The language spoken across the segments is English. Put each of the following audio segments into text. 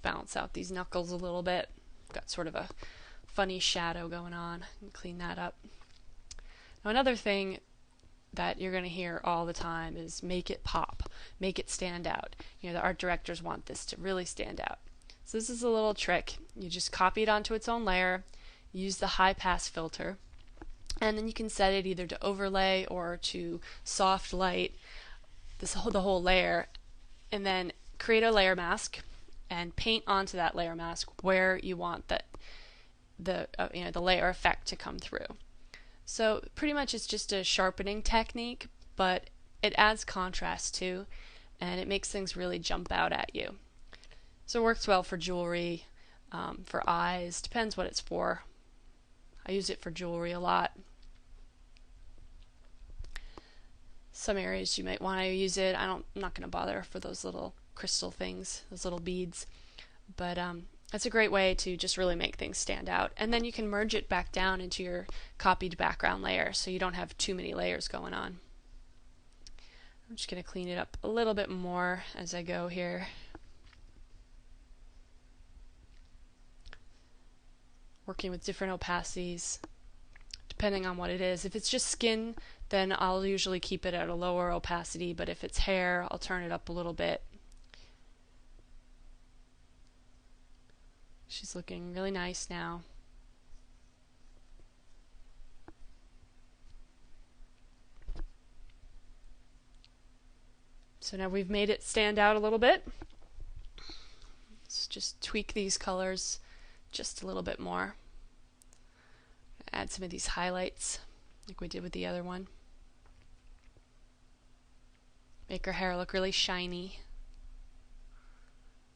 Balance out these knuckles a little bit. Got sort of a funny shadow going on. Clean that up. Now another thing that you're going to hear all the time is make it pop, make it stand out. You know, the art directors want this to really stand out. So this is a little trick. You just copy it onto its own layer, use the high pass filter, and then you can set it either to overlay or to soft light the whole layer, and then create a layer mask and paint onto that layer mask where you want the layer effect to come through. So pretty much it's just a sharpening technique, but it adds contrast too, and it makes things really jump out at you. So it works well for jewelry, for eyes, depends what it's for. I use it for jewelry a lot. Some areas you might want to use it. I'm not going to bother for those little crystal things, those little beads, but that's a great way to just really make things stand out. And then you can merge it back down into your copied background layer so you don't have too many layers going on. I'm just going to clean it up a little bit more as I go here. Working with different opacities depending on what it is. If it's just skin, then I'll usually keep it at a lower opacity, but if it's hair, I'll turn it up a little bit. She's looking really nice now. So now we've made it stand out a little bit. Let's just tweak these colors just a little bit more. Add some of these highlights like we did with the other one. Make her hair look really shiny.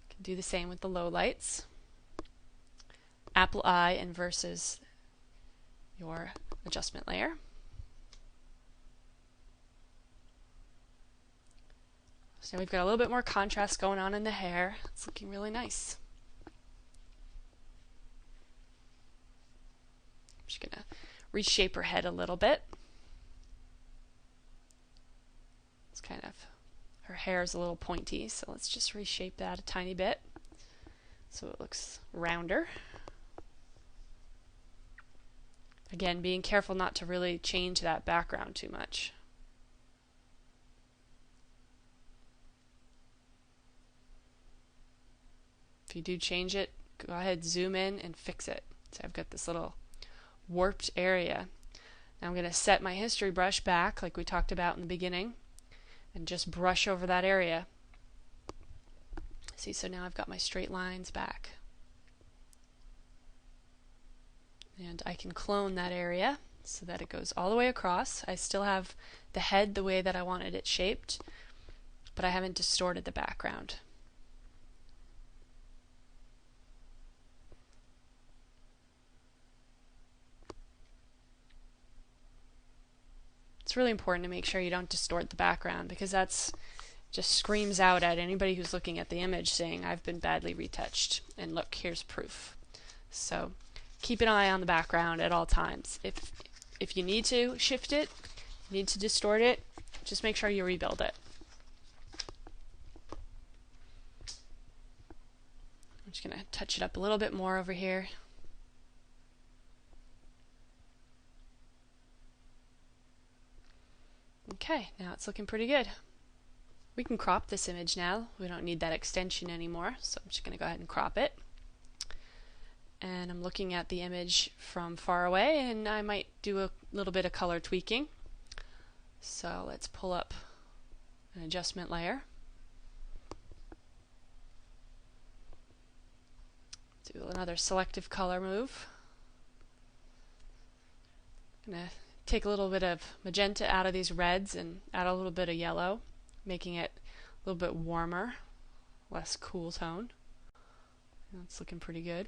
Can do the same with the low lights. Apple eye and versus your adjustment layer. So now we've got a little bit more contrast going on in the hair. It's looking really nice. I'm just going to reshape her head a little bit. It's kind of, her hair is a little pointy, so let's just reshape that a tiny bit so it looks rounder. Again, being careful not to really change that background too much. If you do change it, go ahead, zoom in and fix it. So I've got this little warped area. Now I'm going to set my history brush back like we talked about in the beginning and just brush over that area. See, so now I've got my straight lines back. And I can clone that area so that it goes all the way across. I still have the head the way that I wanted it shaped, but I haven't distorted the background. It's really important to make sure you don't distort the background, because that's just screams out at anybody who's looking at the image saying I've been badly retouched, and look, here's proof. So keep an eye on the background at all times. If you need to shift it, need to distort it, just make sure you rebuild it. I'm just going to touch it up a little bit more over here. Okay, now it's looking pretty good. We can crop this image now. We don't need that extension anymore, so I'm just going to go ahead and crop it. And I'm looking at the image from far away, and I might do a little bit of color tweaking. So let's pull up an adjustment layer. Do another selective color move. I'm going to take a little bit of magenta out of these reds and add a little bit of yellow, making it a little bit warmer, less cool tone. That's looking pretty good.